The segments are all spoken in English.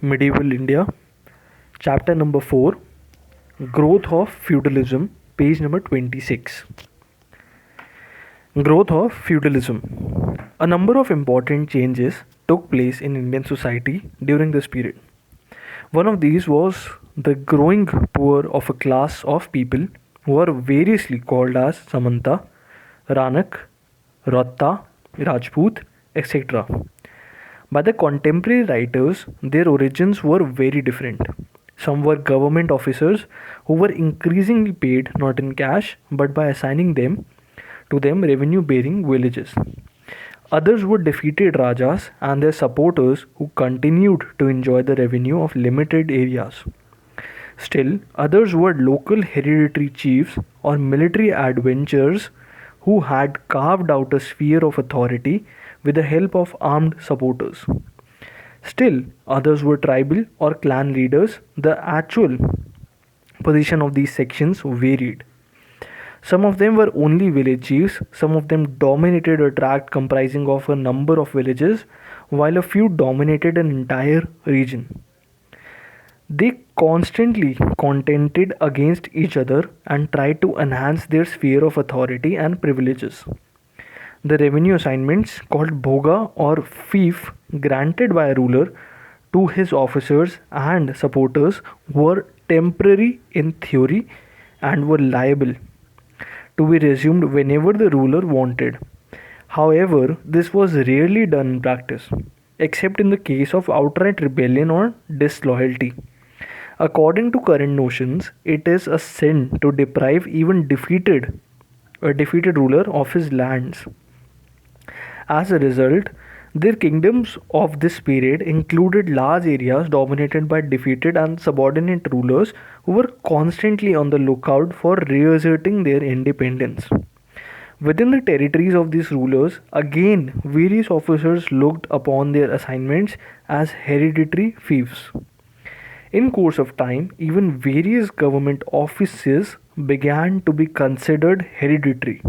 Medieval India, chapter number 4, Growth of Feudalism, page number 26. Growth of feudalism. A number of important changes took place in Indian society during this period. One of these was the growing power of a class of people who are variously called as Samanta, Ranak, Ratta, Rajput, etc. By the contemporary writers, their origins were very different. Some were government officers who were increasingly paid not in cash but by assigning to them revenue bearing villages. Others were defeated Rajas and their supporters who continued to enjoy the revenue of limited areas. Still, others were local hereditary chiefs or military adventurers who had carved out a sphere of authority with the help of armed supporters. Still, others were tribal or clan leaders. The actual position of these sections varied. Some of them were only village chiefs, some of them dominated a tract comprising of a number of villages, while a few dominated an entire region. They constantly contended against each other and tried to enhance their sphere of authority and privileges. The revenue assignments, called bhoga or fief, granted by a ruler to his officers and supporters, were temporary in theory and were liable to be resumed whenever the ruler wanted. However, this was rarely done in practice, except in the case of outright rebellion or disloyalty. According to current notions, it is a sin to deprive even a defeated ruler of his lands. As a result, their kingdoms of this period included large areas dominated by defeated and subordinate rulers who were constantly on the lookout for reasserting their independence. Within the territories of these rulers, again, various officers looked upon their assignments as hereditary fiefs. In course of time, even various government offices began to be considered hereditary.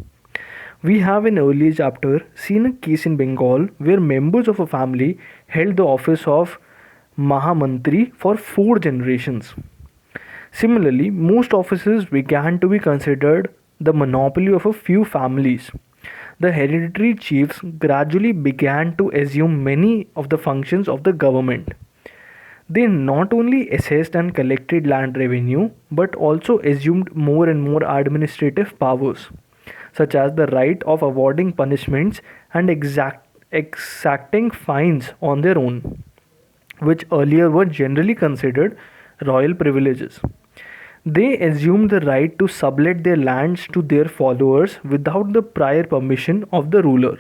We have in earlier chapter seen a case in Bengal where members of a family held the office of Mahamantri for 4 generations. Similarly, most offices began to be considered the monopoly of a few families. The hereditary chiefs gradually began to assume many of the functions of the government. They not only assessed and collected land revenue but also assumed more and more administrative powers, such as the right of awarding punishments and exacting fines on their own, which earlier were generally considered royal privileges. They assumed the right to sublet their lands to their followers without the prior permission of the ruler,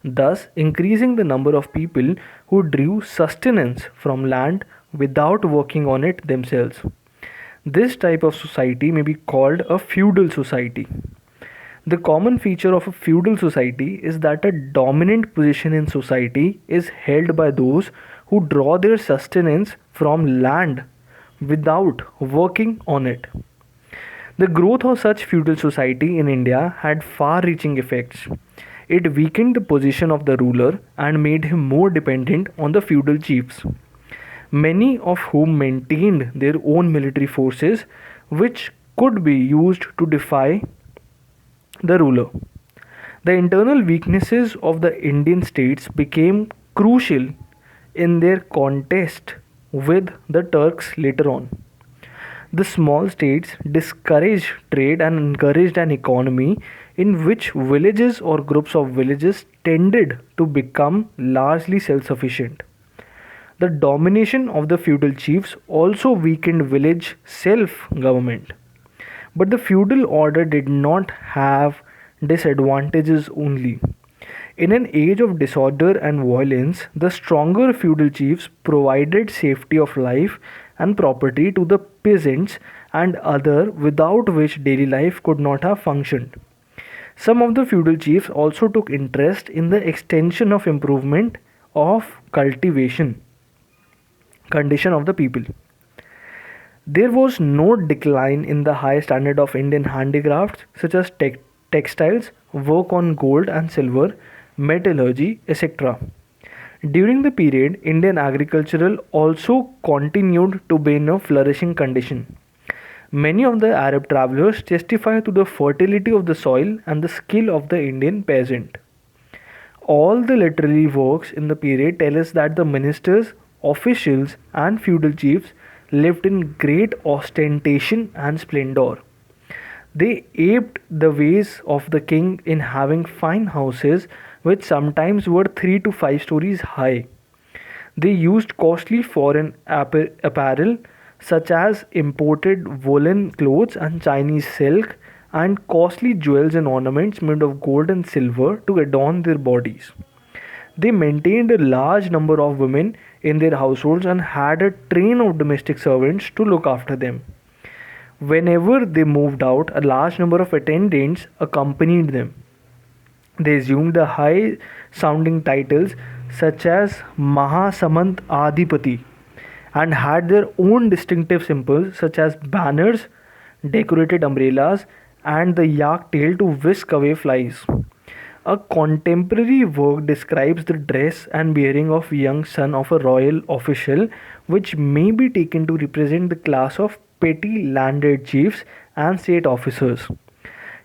thus increasing the number of people who drew sustenance from land without working on it themselves. This type of society may be called a feudal society. The common feature of a feudal society is that a dominant position in society is held by those who draw their sustenance from land without working on it. The growth of such feudal society in India had far reaching effects. It weakened the position of the ruler and made him more dependent on the feudal chiefs, many of whom maintained their own military forces which could be used to defy the ruler. The internal weaknesses of the Indian states became crucial in their contest with the Turks later on. The small states discouraged trade and encouraged an economy in which villages or groups of villages tended to become largely self sufficient. The domination of the feudal chiefs also weakened village self government. But the feudal order did not have disadvantages only. In an age of disorder and violence, the stronger feudal chiefs provided safety of life and property to the peasants and other without which daily life could not have functioned. Some of the feudal chiefs also took interest in the extension of improvement of cultivation condition of the people. There was no decline in the high standard of Indian handicrafts such as textiles, work on gold and silver, metallurgy, etc. During the period, Indian agricultural also continued to be in a flourishing condition. Many of the Arab travelers testify to the fertility of the soil and the skill of the Indian peasant. All the literary works in the period tell us that the ministers, officials, and feudal chiefs lived in great ostentation and splendor. They aped the ways of the king in having fine houses which sometimes were 3 to 5 stories high. They used costly foreign apparel such as imported woolen clothes and Chinese silk, and costly jewels and ornaments made of gold and silver to adorn their bodies. They maintained a large number of women in their households and had a train of domestic servants to look after them. Whenever they moved out, a large number of attendants accompanied them. They assumed the high sounding titles such as Mahasamant Adipati and had their own distinctive symbols such as banners, decorated umbrellas, and the yak tail to whisk away flies. A contemporary work describes the dress and bearing of young son of a royal official, which may be taken to represent the class of petty landed chiefs and state officers.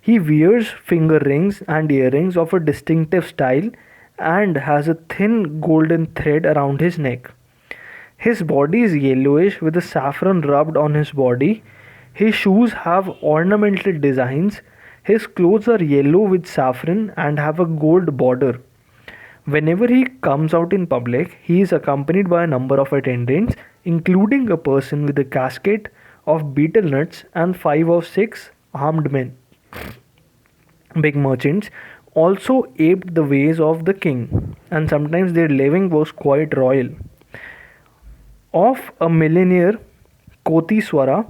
He wears finger rings and earrings of a distinctive style and has a thin golden thread around his neck. His body is yellowish with the saffron rubbed on his body. His shoes have ornamental designs. His clothes are yellow with saffron and have a gold border. Whenever he comes out in public, he is accompanied by a number of attendants, including a person with a casket of betel nuts and 5 or 6 armed men. Big merchants also aped the ways of the king, and sometimes their living was quite royal. Of a millionaire Kotiswara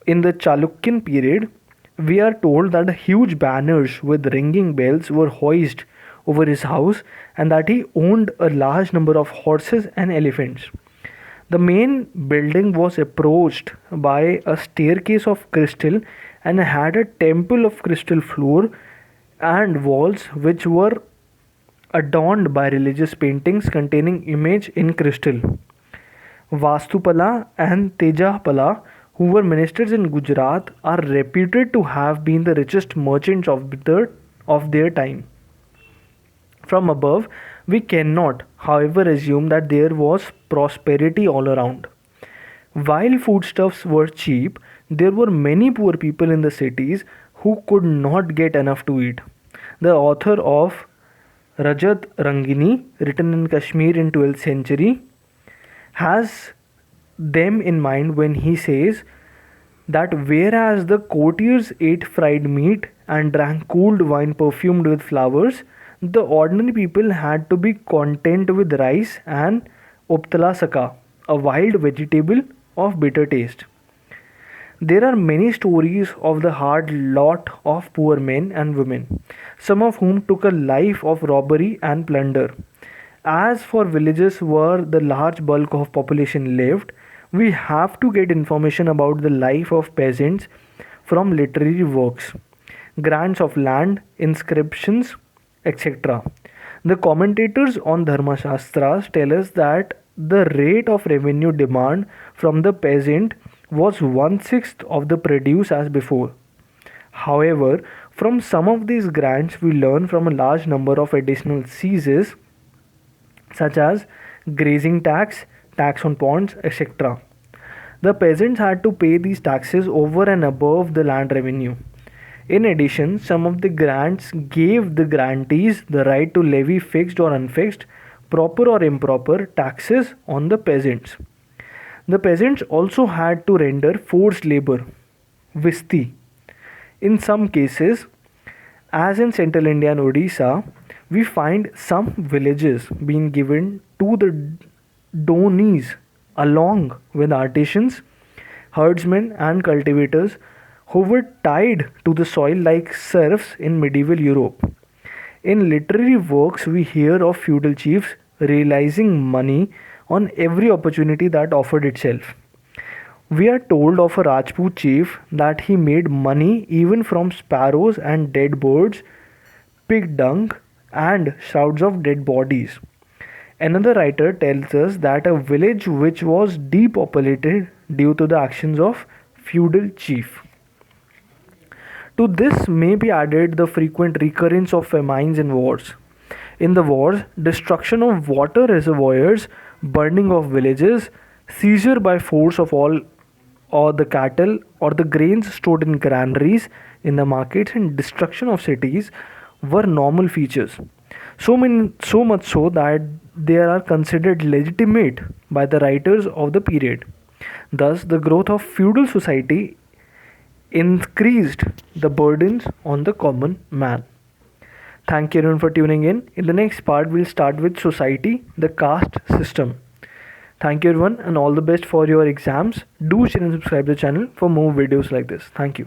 in the Chalukyan period, we are told that huge banners with ringing bells were hoisted over his house and that he owned a large number of horses and elephants. The main building was approached by a staircase of crystal and had a temple of crystal floor and walls which were adorned by religious paintings containing image in crystal. Vastupala and Tejapala, who were ministers in Gujarat, are reputed to have been the richest merchants of their time. From above, we cannot, however, assume that there was prosperity all around. While foodstuffs were cheap, there were many poor people in the cities who could not get enough to eat. The author of Rajat Rangini, written in Kashmir in 12th century, has them in mind when he says that whereas the courtiers ate fried meat and drank cooled wine perfumed with flowers, the ordinary people had to be content with rice and optalasaka, a wild vegetable of bitter taste. There are many stories of the hard lot of poor men and women, some of whom took a life of robbery and plunder. As for villages where the large bulk of population lived, we have to get information about the life of peasants from literary works, grants of land, inscriptions, etc. The commentators on Dharma Shastras tell us that the rate of revenue demand from the peasant was 1/6 of the produce as before. However, from some of these grants we learn from a large number of additional seizes such as grazing tax, tax on ponds, etc. The peasants had to pay these taxes over and above the land revenue. In addition, some of the grants gave the grantees the right to levy fixed or unfixed, proper or improper taxes on the peasants. The peasants also had to render forced labor, visti. In some cases, as in central India and Odisha, we find some villages being given to the donis along with artisans, herdsmen, and cultivators who were tied to the soil like serfs in medieval Europe. In literary works, we hear of feudal chiefs realizing money on every opportunity that offered itself. We are told of a Rajput chief that he made money even from sparrows and dead birds, pig dung, and shrouds of dead bodies. Another writer tells us that a village which was depopulated due to the actions of feudal chief. To this may be added the frequent recurrence of famines and wars. In the wars, destruction of water reservoirs, burning of villages, seizure by force of all or the cattle or the grains stored in granaries in the markets, and destruction of cities were normal features. So much so that they are considered legitimate by the writers of the period. Thus, the growth of feudal society increased the burdens on the common man. Thank you everyone for tuning in. In the next part, we'll start with society, the caste system. Thank you everyone and all the best for your exams. Do share and subscribe the channel for more videos like this. Thank you.